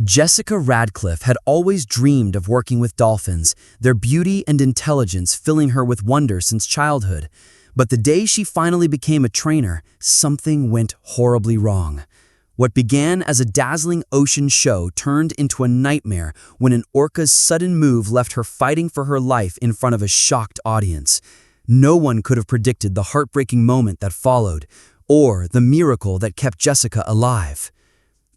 Jessica Radcliffe had always dreamed of working with dolphins, their beauty and intelligence filling her with wonder since childhood. But the day she finally became a trainer, something went horribly wrong. What began as a dazzling ocean show turned into a nightmare when an orca's sudden move left her fighting for her life in front of a shocked audience. No one could have predicted the heartbreaking moment that followed, or the miracle that kept Jessica alive.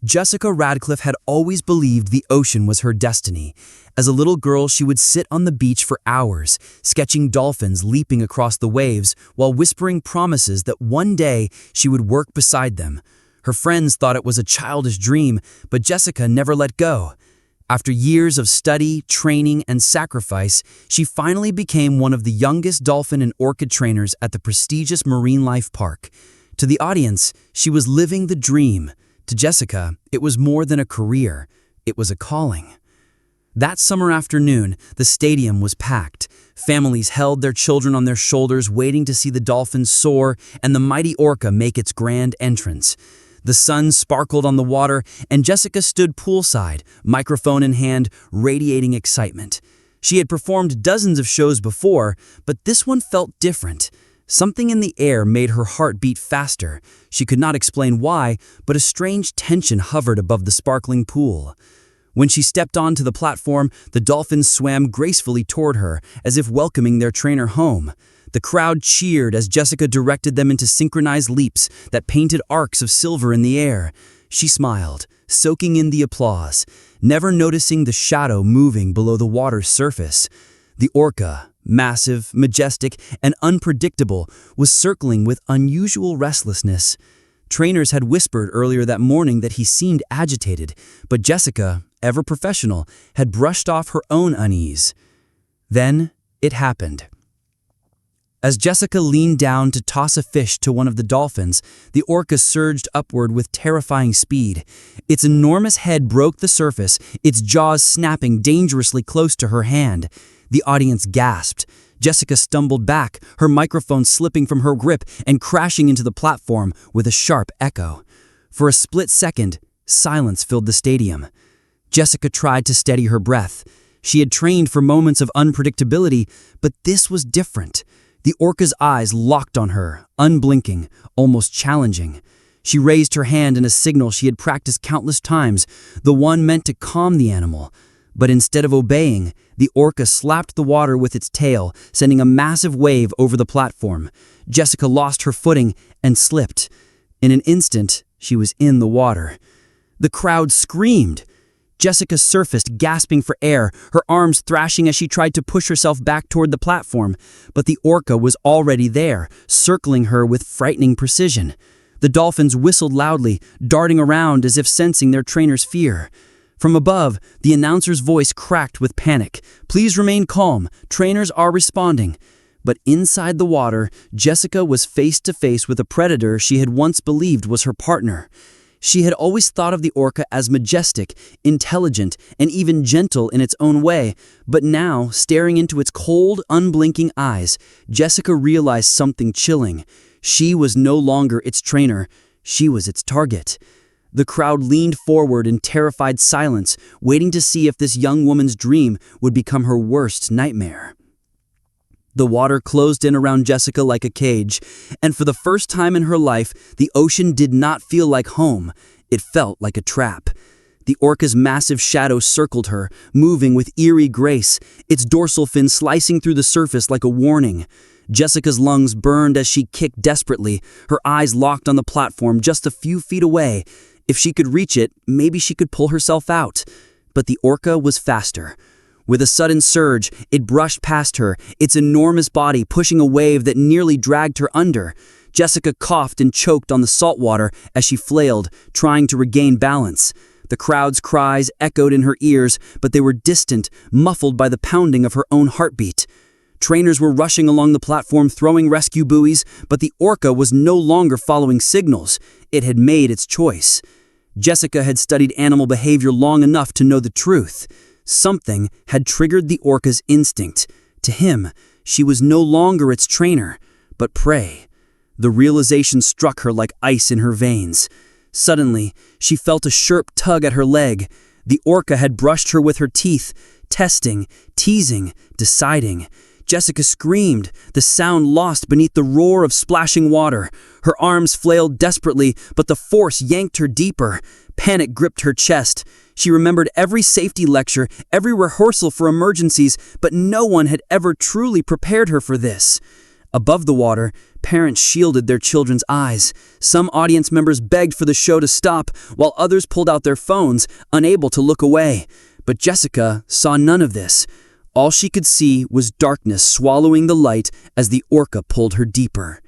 Jessica Radcliffe had always believed the ocean was her destiny. As a little girl, she would sit on the beach for hours, sketching dolphins leaping across the waves while whispering promises that one day she would work beside them. Her friends thought it was a childish dream, but Jessica never let go. After years of study, training, and sacrifice, she finally became one of the youngest dolphin and orchid trainers at the prestigious marine life park. To the audience, she was living the dream. To Jessica, it was more than a career, it was a calling. That summer afternoon, the stadium was packed. Families held their children on their shoulders waiting to see the dolphins soar and the mighty orca make its grand entrance. The sun sparkled on the water, and Jessica stood poolside, microphone in hand, radiating excitement. She had performed dozens of shows before, but this one felt different. Something in the air made her heart beat faster. She could not explain why, but a strange tension hovered above the sparkling pool. When she stepped onto the platform, the dolphins swam gracefully toward her, as if welcoming their trainer home. The crowd cheered as Jessica directed them into synchronized leaps that painted arcs of silver in the air. She smiled, soaking in the applause, never noticing the shadow moving below the water's surface. The orca, massive, majestic, and unpredictable, was circling with unusual restlessness. Trainers had whispered earlier that morning that he seemed agitated, but Jessica, ever professional, had brushed off her own unease. Then it happened. As Jessica leaned down to toss a fish to one of the dolphins, the orca surged upward with terrifying speed. Its enormous head broke the surface, its jaws snapping dangerously close to her hand. The audience gasped. Jessica stumbled back, her microphone slipping from her grip and crashing into the platform with a sharp echo. For a split second, silence filled the stadium. Jessica tried to steady her breath. She had trained for moments of unpredictability, but this was different. The orca's eyes locked on her, unblinking, almost challenging. She raised her hand in a signal she had practiced countless times, the one meant to calm the animal. But instead of obeying, the orca slapped the water with its tail, sending a massive wave over the platform. Jessica lost her footing and slipped. In an instant, she was in the water. The crowd screamed. Jessica surfaced, gasping for air, her arms thrashing as she tried to push herself back toward the platform. But the orca was already there, circling her with frightening precision. The dolphins whistled loudly, darting around as if sensing their trainer's fear. From above, the announcer's voice cracked with panic. "Please remain calm. Trainers are responding." But inside the water, Jessica was face to face with a predator she had once believed was her partner. She had always thought of the orca as majestic, intelligent, and even gentle in its own way, but now, staring into its cold, unblinking eyes, Jessica realized something chilling. She was no longer its trainer. She was its target. The crowd leaned forward in terrified silence, waiting to see if this young woman's dream would become her worst nightmare. The water closed in around Jessica like a cage, and for the first time in her life, the ocean did not feel like home. It felt like a trap. The orca's massive shadow circled her, moving with eerie grace, its dorsal fin slicing through the surface like a warning. Jessica's lungs burned as she kicked desperately, her eyes locked on the platform just a few feet away. If she could reach it, maybe she could pull herself out. But the orca was faster. With a sudden surge, it brushed past her, its enormous body pushing a wave that nearly dragged her under. Jessica coughed and choked on the salt water as she flailed, trying to regain balance. The crowd's cries echoed in her ears, but they were distant, muffled by the pounding of her own heartbeat. Trainers were rushing along the platform throwing rescue buoys, but the orca was no longer following signals. It had made its choice. Jessica had studied animal behavior long enough to know the truth. Something had triggered the orca's instinct. To him, she was no longer its trainer, but prey. The realization struck her like ice in her veins. Suddenly, she felt a sharp tug at her leg. The orca had brushed her with her teeth, testing, teasing, deciding. Jessica screamed, the sound lost beneath the roar of splashing water. Her arms flailed desperately, but the force yanked her deeper. Panic gripped her chest. She remembered every safety lecture, every rehearsal for emergencies, but no one had ever truly prepared her for this. Above the water, parents shielded their children's eyes. Some audience members begged for the show to stop, while others pulled out their phones, unable to look away. But Jessica saw none of this. All she could see was darkness swallowing the light as the orca pulled her deeper.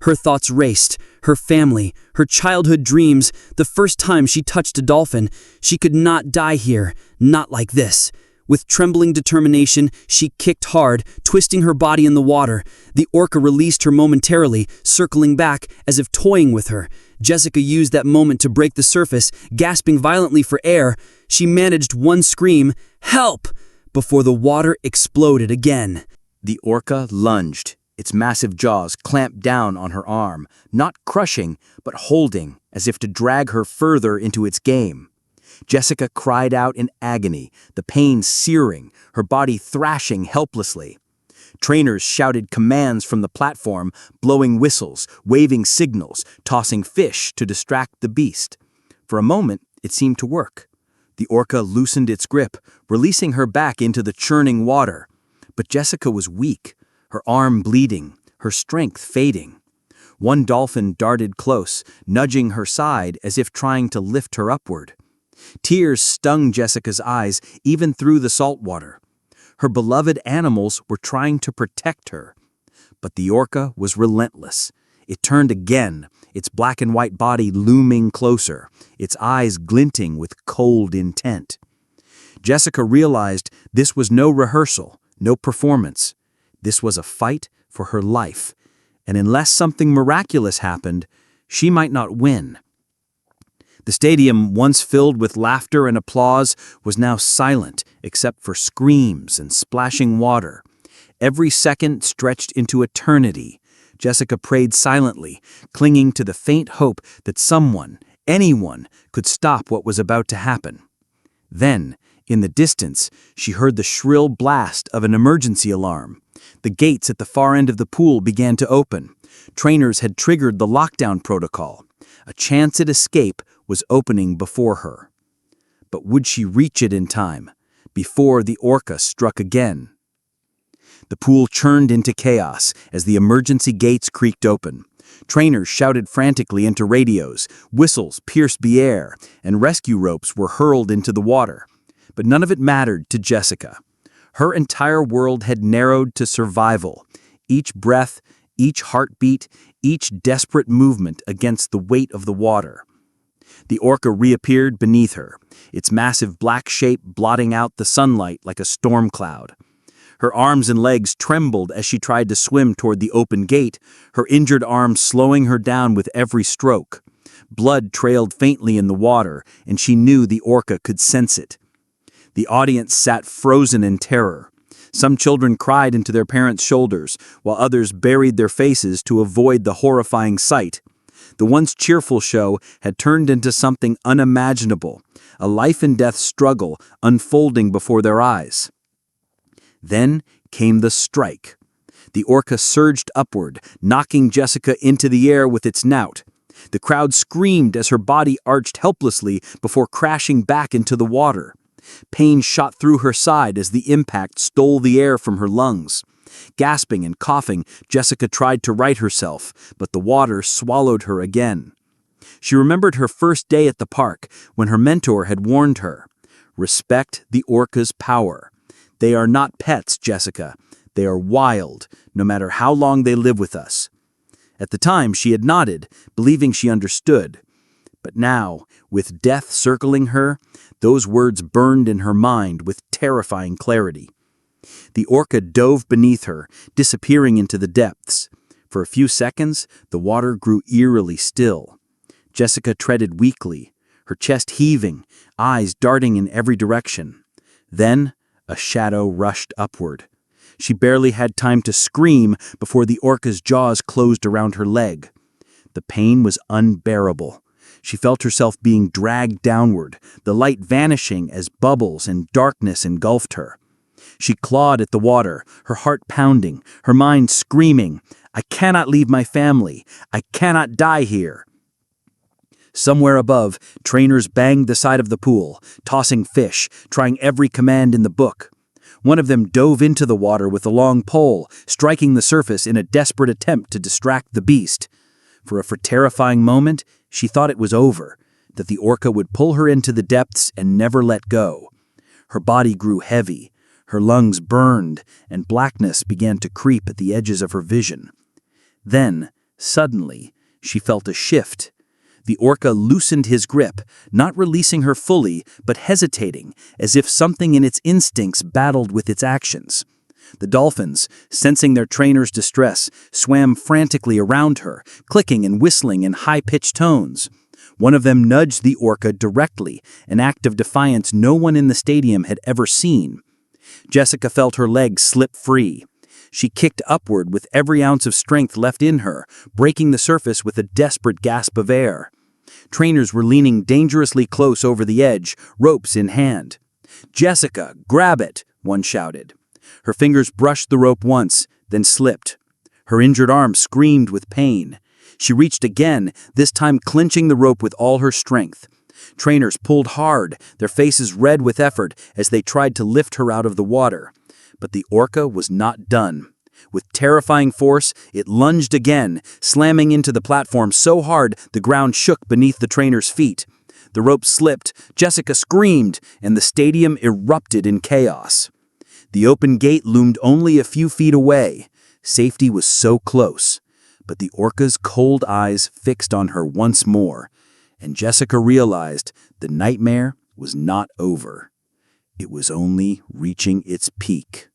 Her thoughts raced, her family, her childhood dreams. The first time she touched a dolphin, she could not die here, not like this. With trembling determination, she kicked hard, twisting her body in the water. The orca released her momentarily, circling back as if toying with her. Jessica used that moment to break the surface, gasping violently for air. She managed one scream, "Help!" before the water exploded again. The orca lunged. Its massive jaws clamped down on her arm, not crushing, but holding, as if to drag her further into its game. Jessica cried out in agony, the pain searing, her body thrashing helplessly. Trainers shouted commands from the platform, blowing whistles, waving signals, tossing fish to distract the beast. For a moment, it seemed to work. The orca loosened its grip, releasing her back into the churning water. But Jessica was weak, her arm bleeding, her strength fading. One dolphin darted close, nudging her side as if trying to lift her upward. Tears stung Jessica's eyes even through the salt water. Her beloved animals were trying to protect her. But the orca was relentless. It turned again, its black and white body looming closer, its eyes glinting with cold intent. Jessica realized this was no rehearsal, no performance. This was a fight for her life, and unless something miraculous happened, she might not win. The stadium, once filled with laughter and applause, was now silent except for screams and splashing water. Every second stretched into eternity. Jessica prayed silently, clinging to the faint hope that someone, anyone, could stop what was about to happen. Then, in the distance, she heard the shrill blast of an emergency alarm. The gates at the far end of the pool began to open. Trainers had triggered the lockdown protocol. A chance at escape was opening before her. But would she reach it in time, before the orca struck again? The pool churned into chaos as the emergency gates creaked open. Trainers shouted frantically into radios, whistles pierced the air, and rescue ropes were hurled into the water. But none of it mattered to Jessica. Her entire world had narrowed to survival. Each breath, each heartbeat, each desperate movement against the weight of the water. The orca reappeared beneath her, its massive black shape blotting out the sunlight like a storm cloud. Her arms and legs trembled as she tried to swim toward the open gate, her injured arm slowing her down with every stroke. Blood trailed faintly in the water, and she knew the orca could sense it. The audience sat frozen in terror. Some children cried into their parents' shoulders, while others buried their faces to avoid the horrifying sight. The once cheerful show had turned into something unimaginable, a life-and-death struggle unfolding before their eyes. Then came the strike. The orca surged upward, knocking Jessica into the air with its snout. The crowd screamed as her body arched helplessly before crashing back into the water. Pain shot through her side as the impact stole the air from her lungs. Gasping and coughing, Jessica tried to right herself, but the water swallowed her again. She remembered her first day at the park when her mentor had warned her, "Respect the orca's power. They are not pets, Jessica. They are wild, no matter how long they live with us." At the time, she had nodded, believing she understood. But now, with death circling her, those words burned in her mind with terrifying clarity. The orca dove beneath her, disappearing into the depths. For a few seconds, the water grew eerily still. Jessica treaded weakly, her chest heaving, eyes darting in every direction. Then, a shadow rushed upward. She barely had time to scream before the orca's jaws closed around her leg. The pain was unbearable. She felt herself being dragged downward, the light vanishing as bubbles and darkness engulfed her. She clawed at the water, her heart pounding, her mind screaming, "I cannot leave my family. I cannot die here." Somewhere above, trainers banged the side of the pool, tossing fish, trying every command in the book. One of them dove into the water with a long pole, striking the surface in a desperate attempt to distract the beast. For a terrifying moment, she thought it was over, that the orca would pull her into the depths and never let go. Her body grew heavy, her lungs burned, and blackness began to creep at the edges of her vision. Then, suddenly, she felt a shift. The orca loosened his grip, not releasing her fully, but hesitating, as if something in its instincts battled with its actions. The dolphins, sensing their trainer's distress, swam frantically around her, clicking and whistling in high-pitched tones. One of them nudged the orca directly, an act of defiance no one in the stadium had ever seen. Jessica felt her legs slip free. She kicked upward with every ounce of strength left in her, breaking the surface with a desperate gasp of air. Trainers were leaning dangerously close over the edge, ropes in hand. "Jessica, grab it!" one shouted. Her fingers brushed the rope once, then slipped. Her injured arm screamed with pain. She reached again, this time clenching the rope with all her strength. Trainers pulled hard, their faces red with effort as they tried to lift her out of the water. But the orca was not done. With terrifying force, it lunged again, slamming into the platform so hard the ground shook beneath the trainer's feet. The rope slipped, Jessica screamed, and the stadium erupted in chaos. The open gate loomed only a few feet away. Safety was so close. But the orca's cold eyes fixed on her once more, and Jessica realized the nightmare was not over. It was only reaching its peak.